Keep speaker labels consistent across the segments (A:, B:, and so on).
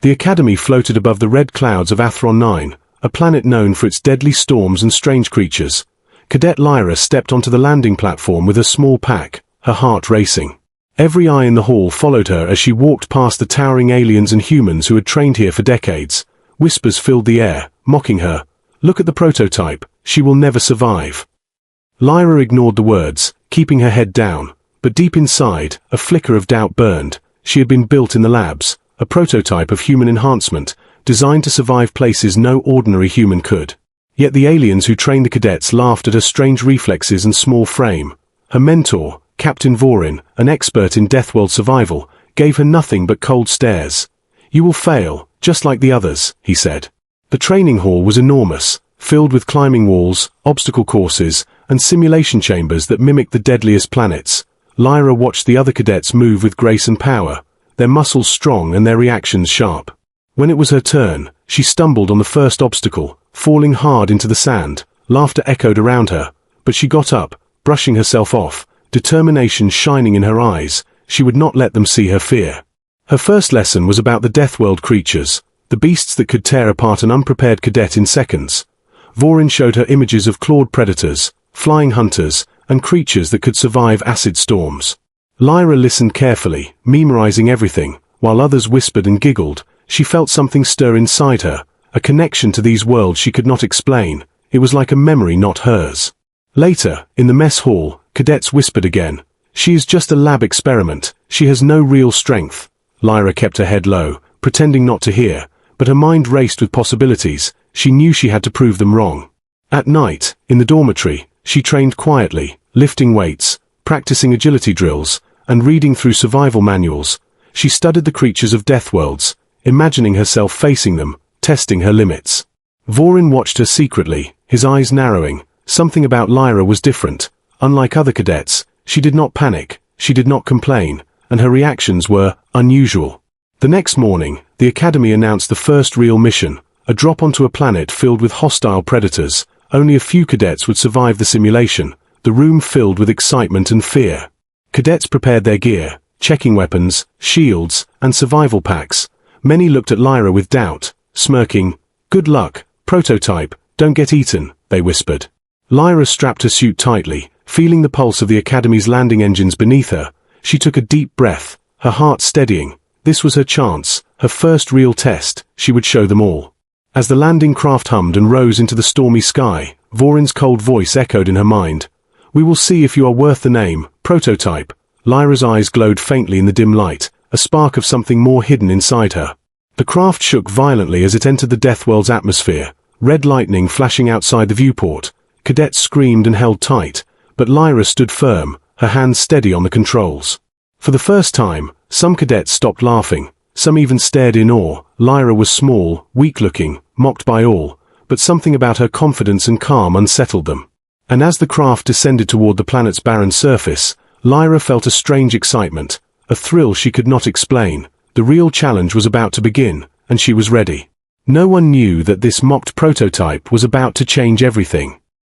A: The Academy floated above the red clouds of Athron 9, a planet known for its deadly storms and strange creatures. Cadet Lyra stepped onto the landing platform with a small pack, her heart racing. Every eye in the hall followed her as she walked past the towering aliens and humans who had trained here for decades. Whispers filled the air, mocking her. "Look at the prototype, she will never survive." Lyra ignored the words, keeping her head down, but deep inside, a flicker of doubt burned. She had been built in the labs, a prototype of human enhancement, designed to survive places no ordinary human could. Yet the aliens who trained the cadets laughed at her strange reflexes and small frame. Her mentor, Captain Vorin, an expert in Deathworld survival, gave her nothing but cold stares. "You will fail, just like the others," he said. The training hall was enormous, filled with climbing walls, obstacle courses, and simulation chambers that mimicked the deadliest planets. Lyra watched the other cadets move with grace and power, their muscles strong and their reactions sharp. When it was her turn, she stumbled on the first obstacle, falling hard into the sand. Laughter echoed around her, but she got up, brushing herself off, determination shining in her eyes. She would not let them see her fear. Her first lesson was about the Deathworld creatures, the beasts that could tear apart an unprepared cadet in seconds. Vorin showed her images of clawed predators, flying hunters, and creatures that could survive acid storms. Lyra listened carefully, memorizing everything, while others whispered and giggled. She felt something stir inside her, a connection to these worlds she could not explain. It was like a memory not hers. Later, in the mess hall, cadets whispered again. "She is just a lab experiment. She has no real strength." Lyra kept her head low, pretending not to hear, but her mind raced with possibilities. She knew she had to prove them wrong. At night, in the dormitory, she trained quietly, lifting weights, practicing agility drills, and reading through survival manuals. She studied the creatures of Deathworlds, imagining herself facing them, testing her limits. Vorin watched her secretly, his eyes narrowing. Something about Lyra was different. Unlike other cadets, she did not panic, she did not complain, and her reactions were unusual. The next morning, the Academy announced the first real mission, a drop onto a planet filled with hostile predators. Only a few cadets would survive the simulation, the room filled with excitement and fear. Cadets prepared their gear, checking weapons, shields, and survival packs. Many looked at Lyra with doubt, smirking. "Good luck, prototype, don't get eaten," they whispered. Lyra strapped her suit tightly, feeling the pulse of the Academy's landing engines beneath her. She took a deep breath, her heart steadying. This was her chance, her first real test. She would show them all. As the landing craft hummed and rose into the stormy sky, Vorin's cold voice echoed in her mind. "We will see if you are worth the name, prototype." Lyra's eyes glowed faintly in the dim light, a spark of something more hidden inside her. The craft shook violently as it entered the Deathworld's atmosphere, red lightning flashing outside the viewport. Cadets screamed and held tight, but Lyra stood firm, her hands steady on the controls. For the first time, some cadets stopped laughing, some even stared in awe. Lyra was small, weak-looking, mocked by all, but something about her confidence and calm unsettled them. And as the craft descended toward the planet's barren surface, Lyra felt a strange excitement, a thrill she could not explain. The real challenge was about to begin, and she was ready. No one knew that this mocked prototype was about to change everything.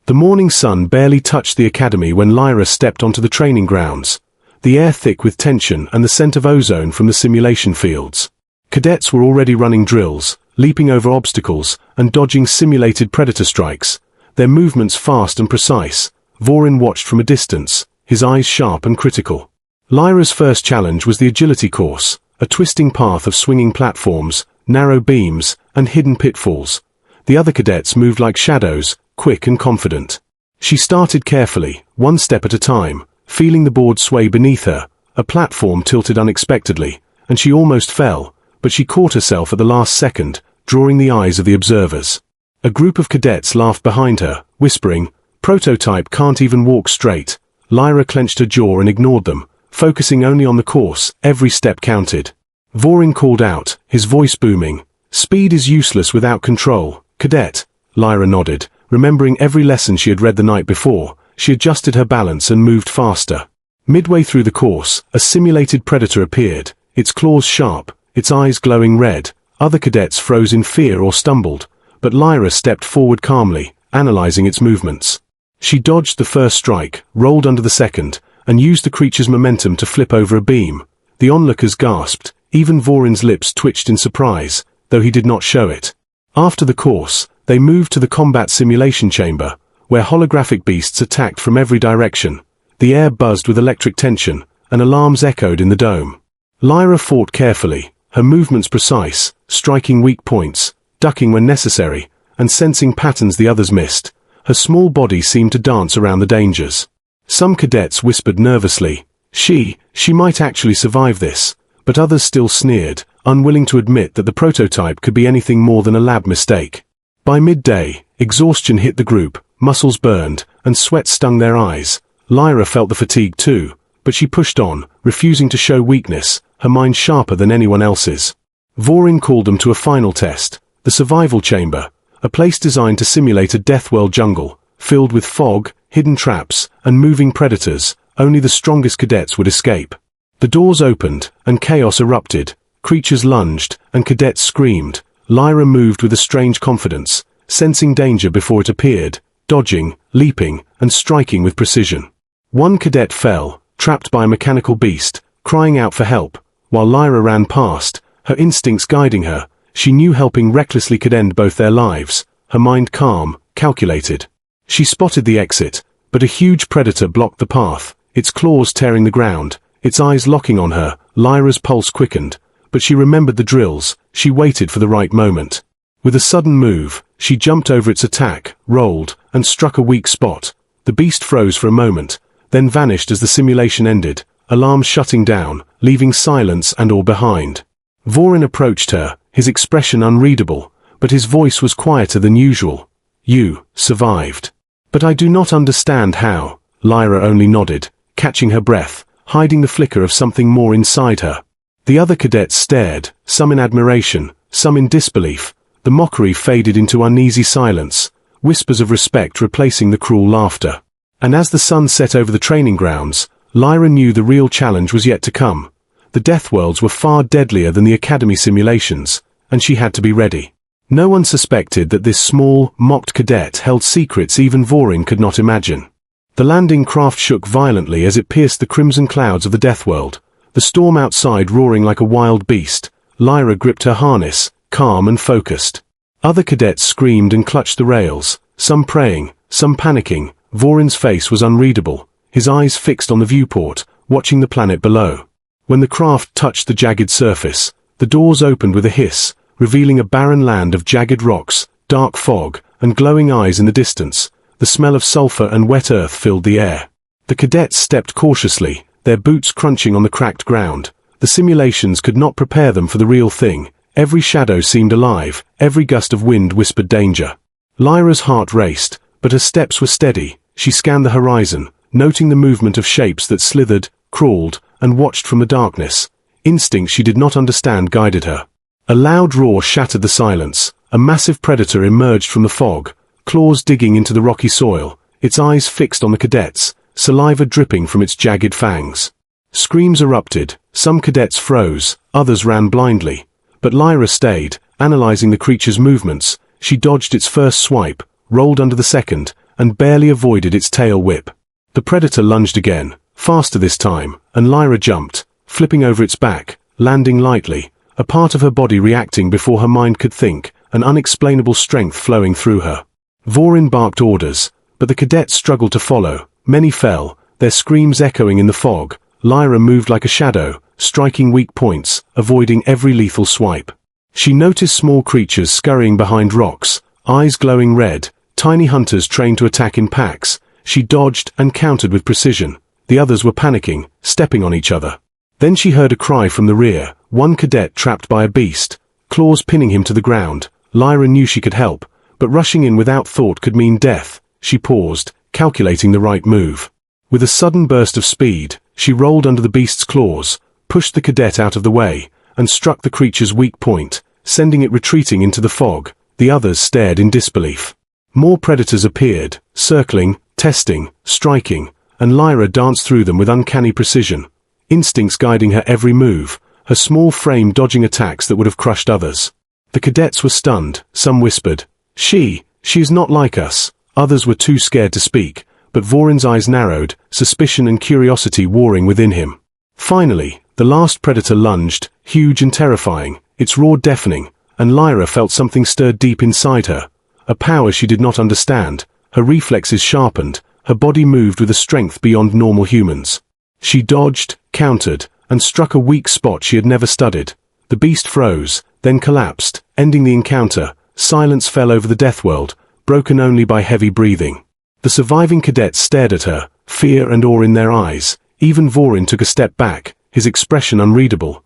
A: The morning sun barely touched the Academy when Lyra stepped onto the training grounds, the air thick with tension and the scent of ozone from the simulation fields. Cadets were already running drills, leaping over obstacles, and dodging simulated predator strikes, their movements fast and precise. Vorin watched from a distance, his eyes sharp and critical. Lyra's first challenge was the agility course, a twisting path of swinging platforms, narrow beams, and hidden pitfalls. The other cadets moved like shadows, quick and confident. She started carefully, one step at a time, feeling the board sway beneath her. A platform tilted unexpectedly, and she almost fell, but she caught herself at the last second, drawing the eyes of the observers. A group of cadets laughed behind her, whispering, "Prototype can't even walk straight." Lyra clenched her jaw and ignored them, focusing only on the course. Every step counted. Vorin called out, his voice booming, "Speed is useless without control, cadet." Lyra nodded, remembering every lesson she had read the night before. She adjusted her balance and moved faster. Midway through the course, a simulated predator appeared, its claws sharp, its eyes glowing red. Other cadets froze in fear or stumbled, but Lyra stepped forward calmly, analyzing its movements. She dodged the first strike, rolled under the second, and used the creature's momentum to flip over a beam. The onlookers gasped, Even Vorin's lips twitched in surprise, though he did not show it. After the course, they moved to the combat simulation chamber, where holographic beasts attacked from every direction. The air buzzed with electric tension, and alarms echoed in the dome. Lyra fought carefully, her movements precise, striking weak points, ducking when necessary, and sensing patterns the others missed. Her small body seemed to dance around the dangers. Some cadets whispered nervously, she might actually survive this, but others still sneered, unwilling to admit that the prototype could be anything more than a lab mistake. By midday, exhaustion hit the group, muscles burned, and sweat stung their eyes. Lyra felt the fatigue too, but she pushed on, refusing to show weakness, her mind sharper than anyone else's. Vorin called them to a final test, the survival chamber, a place designed to simulate a Deathworld jungle, filled with fog, hidden traps, and moving predators. Only the strongest cadets would escape. The doors opened, and chaos erupted. Creatures lunged, and cadets screamed. Lyra moved with a strange confidence, sensing danger before it appeared, dodging, leaping, and striking with precision. One cadet fell, trapped by a mechanical beast, crying out for help, while Lyra ran past, her instincts guiding her. She knew helping recklessly could end both their lives, her mind calm, calculated. She spotted the exit, but a huge predator blocked the path, its claws tearing the ground, its eyes locking on her. Lyra's pulse quickened, but she remembered the drills. She waited for the right moment. With a sudden move, she jumped over its attack, rolled, and struck a weak spot. The beast froze for a moment, then vanished as the simulation ended, alarms shutting down, leaving silence and awe behind. Vorin approached her, his expression unreadable, but his voice was quieter than usual. You survived. But I do not understand how. Lyra only nodded, catching her breath, hiding the flicker of something more inside her. The other cadets stared, some in admiration, some in disbelief. The mockery faded into uneasy silence, whispers of respect replacing the cruel laughter. And as the sun set over the training grounds, Lyra knew the real challenge was yet to come. The Deathworlds were far deadlier than the Academy simulations, and she had to be ready. No one suspected that this small, mocked cadet held secrets even Vorin could not imagine. The landing craft shook violently as it pierced the crimson clouds of the Deathworld, the storm outside roaring like a wild beast. Lyra gripped her harness, calm and focused. Other cadets screamed and clutched the rails, some praying, some panicking. Vorin's face was unreadable, his eyes fixed on the viewport, watching the planet below. When the craft touched the jagged surface, the doors opened with a hiss, revealing a barren land of jagged rocks, dark fog, and glowing eyes in the distance. The smell of sulfur and wet earth filled the air. The cadets stepped cautiously, their boots crunching on the cracked ground. The simulations could not prepare them for the real thing. Every shadow seemed alive, every gust of wind whispered danger. Lyra's heart raced, but her steps were steady. She scanned the horizon, noting the movement of shapes that slithered, crawled, and watched from the darkness. Instincts she did not understand guided her. A loud roar shattered the silence. A massive predator emerged from the fog, claws digging into the rocky soil, its eyes fixed on the cadets, saliva dripping from its jagged fangs. Screams erupted, some cadets froze, others ran blindly. But Lyra stayed, analyzing the creature's movements. She dodged its first swipe, rolled under the second, and barely avoided its tail whip. The predator lunged again, faster this time, and Lyra jumped, flipping over its back, landing lightly, a part of her body reacting before her mind could think, an unexplainable strength flowing through her. Vorin barked orders, but the cadets struggled to follow. Many fell, their screams echoing in the fog. Lyra moved like a shadow, striking weak points, avoiding every lethal swipe. She noticed small creatures scurrying behind rocks, eyes glowing red, tiny hunters trained to attack in packs. She dodged and countered with precision. The others were panicking, stepping on each other. Then she heard a cry from the rear, one cadet trapped by a beast, claws pinning him to the ground. Lyra knew she could help, but rushing in without thought could mean death. She paused, calculating the right move. With a sudden burst of speed, she rolled under the beast's claws, pushed the cadet out of the way, and struck the creature's weak point, sending it retreating into the fog. The others stared in disbelief. More predators appeared, circling, testing, striking, and Lyra danced through them with uncanny precision, instincts guiding her every move, her small frame dodging attacks that would have crushed others. The cadets were stunned, some whispered, She is not like us." Others were too scared to speak, but Vorin's eyes narrowed, suspicion and curiosity warring within him. Finally, The last predator lunged, huge and terrifying, its roar deafening, and Lyra felt something stirred deep inside her. A power she did not understand. Her reflexes sharpened, her body moved with a strength beyond normal humans. She dodged, countered, and struck a weak spot she had never studied. The beast froze, then collapsed, ending the encounter. Silence fell over the Deathworld, broken only by heavy breathing. The surviving cadets stared at her, fear and awe in their eyes. Even Vorin took a step back, his expression unreadable.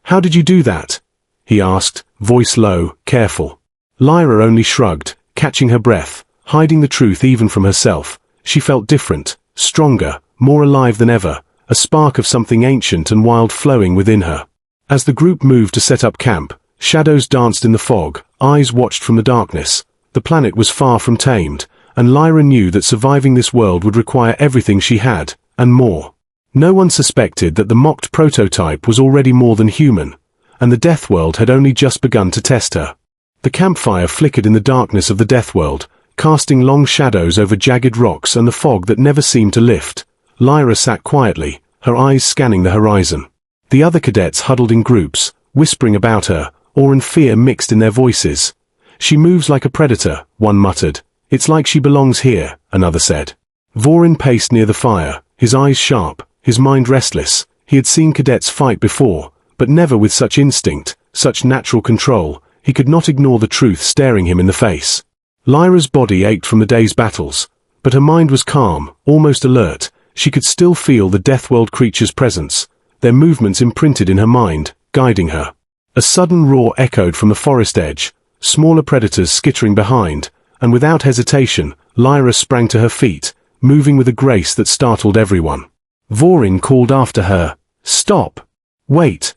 A: How did you do that?" he asked, voice low, careful. Lyra only shrugged, catching her breath, hiding the truth even from herself. She felt different, stronger, more alive than ever, a spark of something ancient and wild flowing within her. As the group moved to set up camp, shadows danced in the fog, eyes watched from the darkness. The planet was far from tamed, and Lyra knew that surviving this world would require everything she had, and more. No one suspected that the mocked prototype was already more than human, and the Deathworld had only just begun to test her. The campfire flickered in the darkness of the Deathworld, casting long shadows over jagged rocks and the fog that never seemed to lift. Lyra sat quietly, her eyes scanning the horizon. The other cadets huddled in groups, whispering about her, awe and fear mixed in their voices. "She moves like a predator," one muttered. "It's like she belongs here," another said. Vorin paced near the fire, his eyes sharp, his mind restless. He had seen cadets fight before, but never with such instinct, such natural control. He could not ignore the truth staring him in the face. Lyra's body ached from the day's battles, but her mind was calm, almost alert. She could still feel the Deathworld creatures' presence, their movements imprinted in her mind, guiding her. A sudden roar echoed from the forest edge, smaller predators skittering behind, and without hesitation, Lyra sprang to her feet, moving with a grace that startled everyone. Vorin called after her, "Stop! Wait!"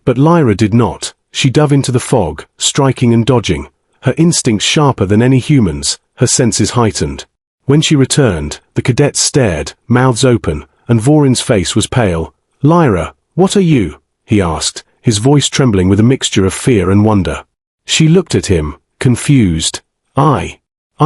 A: But Lyra did not. She dove into the fog, striking and dodging, her instincts sharper than any human's, her senses heightened. When she returned, the cadets stared, mouths open, and Vorin's face was pale. "Lyra, what are you?" he asked, his voice trembling with a mixture of fear and wonder. She looked at him, confused. I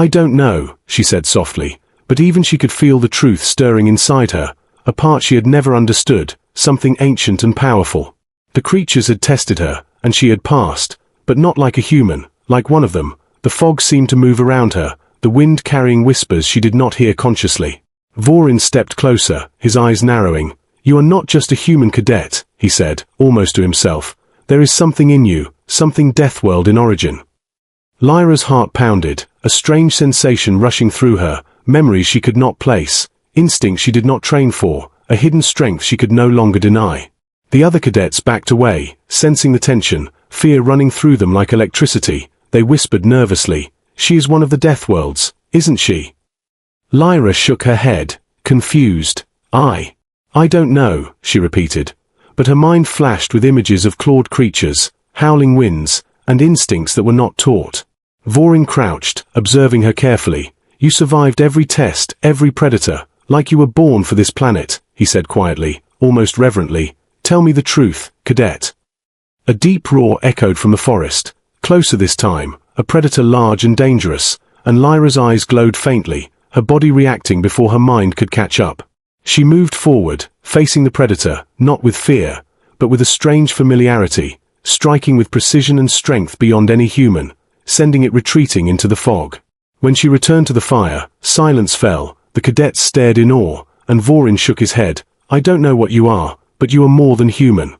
A: don't know," she said softly, but even she could feel the truth stirring inside her, a part she had never understood, something ancient and powerful. The creatures had tested her, and she had passed, but not like a human, like one of them. The fog seemed to move around her, the wind carrying whispers she did not hear consciously. Vorin stepped closer, his eyes narrowing. "You are not just a human cadet," he said, almost to himself. "There is something in you, something Deathworld in origin." Lyra's heart pounded, a strange sensation rushing through her, memories she could not place, instincts she did not train for, a hidden strength she could no longer deny. The other cadets backed away, sensing the tension, fear running through them like electricity. They whispered nervously, "She is one of the Deathworlds, isn't she?" Lyra shook her head, confused. I don't know," she repeated, but her mind flashed with images of clawed creatures, howling winds, and instincts that were not taught. Vorin crouched, observing her carefully. "You survived every test, every predator, like you were born for this planet," he said quietly, almost reverently. "Tell me the truth, cadet." A deep roar echoed from the forest, closer this time, a predator large and dangerous, and Lyra's eyes glowed faintly, her body reacting before her mind could catch up. She moved forward, facing the predator, not with fear, but with a strange familiarity, striking with precision and strength beyond any human, sending it retreating into the fog. When she returned to the fire, silence fell, the cadets stared in awe, and Vorin shook his head. "I don't know what you are, but you are more than human."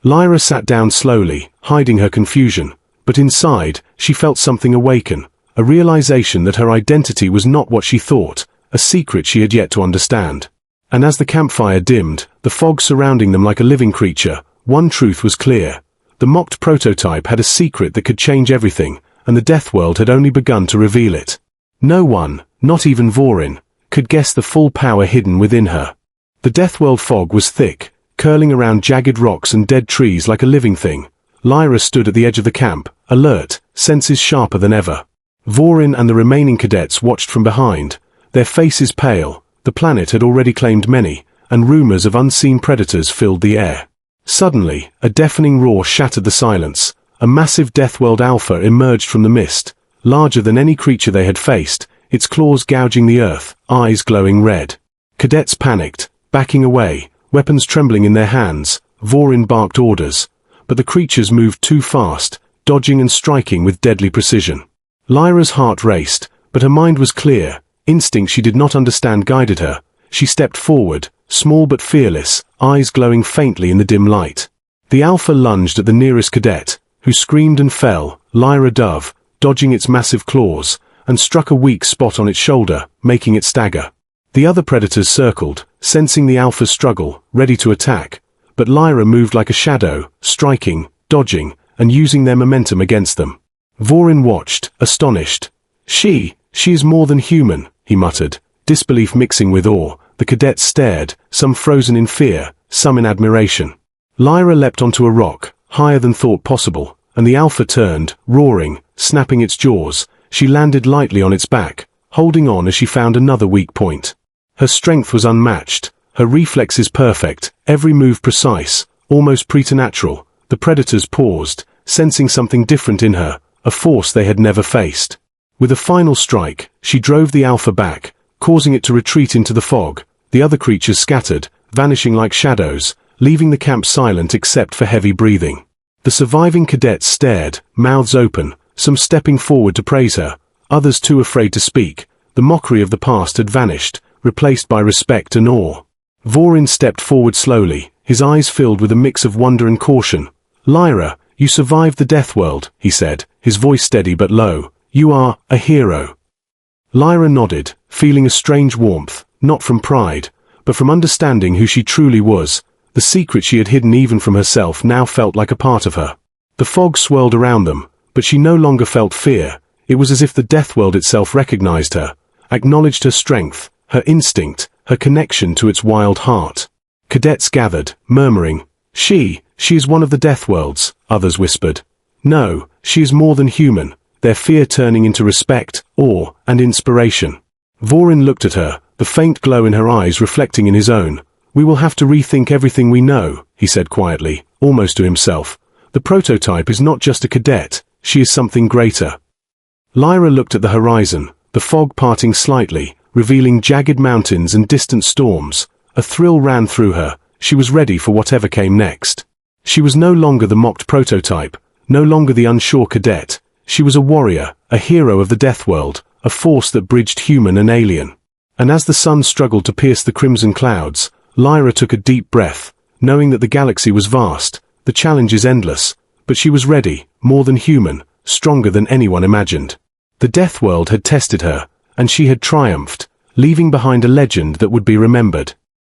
A: Lyra sat down slowly, hiding her confusion, but inside, she felt something awaken, a realization that her identity was not what she thought, a secret she had yet to understand. And as the campfire dimmed, the fog surrounding them like a living creature, one truth was clear. The mocked prototype had a secret that could change everything, and the Deathworld had only begun to reveal it. No one, not even Vorin, could guess the full power hidden within her. The Deathworld fog was thick, curling around jagged rocks and dead trees like a living thing. Lyra stood at the edge of the camp, alert, senses sharper than ever. Vorin and the remaining cadets watched from behind, their faces pale. The planet had already claimed many, and rumors of unseen predators filled the air. Suddenly, a deafening roar shattered the silence. A massive Deathworld Alpha emerged from the mist, larger than any creature they had faced, its claws gouging the earth, eyes glowing red. Cadets panicked, backing away, weapons trembling in their hands. Vorin barked orders, but the creatures moved too fast, dodging and striking with deadly precision. Lyra's heart raced, but her mind was clear. Instinct she did not understand guided her. She stepped forward, small but fearless, eyes glowing faintly in the dim light. The Alpha lunged at the nearest cadet, who screamed and fell. Lyra dove, dodging its massive claws, and struck a weak spot on its shoulder, making it stagger. The other predators circled, sensing the Alpha's struggle, ready to attack, but Lyra moved like a shadow, striking, dodging, and using their momentum against them. Vorin watched, astonished. She is more than human, he muttered, disbelief mixing with awe. The cadets stared, some frozen in fear, some in admiration. Lyra leapt onto a rock, higher than thought possible, and the Alpha turned, roaring, snapping its jaws. She landed lightly on its back, holding on as she found another weak point. Her strength was unmatched, her reflexes perfect, every move precise, almost preternatural. The predators paused, sensing something different in her, a force they had never faced. With a final strike, she drove the Alpha back, causing it to retreat into the fog. The other creatures scattered, vanishing like shadows, leaving the camp silent except for heavy breathing. The surviving cadets stared, mouths open, some stepping forward to praise her, others too afraid to speak. The mockery of the past had vanished, replaced by respect and awe. Vorin stepped forward slowly, his eyes filled with a mix of wonder and caution. Lyra, you survived the Deathworld, he said, his voice steady but low. You are a hero. Lyra nodded, feeling a strange warmth, not from pride, but from understanding who she truly was. The secret she had hidden even from herself now felt like a part of her. The fog swirled around them, but she no longer felt fear. It was as if the Deathworld itself recognized her, acknowledged her strength, her instinct, her connection to its wild heart. Cadets gathered, murmuring, She is one of the Deathworlds, others whispered. No, she is more than human, their fear turning into respect, awe, and inspiration. Vorin looked at her, the faint glow in her eyes reflecting in his own. We will have to rethink everything we know, he said quietly, almost to himself. The prototype is not just a cadet, she is something greater. Lyra looked at the horizon, the fog parting slightly, revealing jagged mountains and distant storms. A thrill ran through her. She was ready for whatever came next. She was no longer the mocked prototype, no longer the unsure cadet. She was a warrior, a hero of the Deathworld, a force that bridged human and alien. And as the sun struggled to pierce the crimson clouds, Lyra took a deep breath, knowing that the galaxy was vast, the challenge is endless, but she was ready, more than human, stronger than anyone imagined. The Deathworld had tested her, and she had triumphed, leaving behind a legend that would be remembered.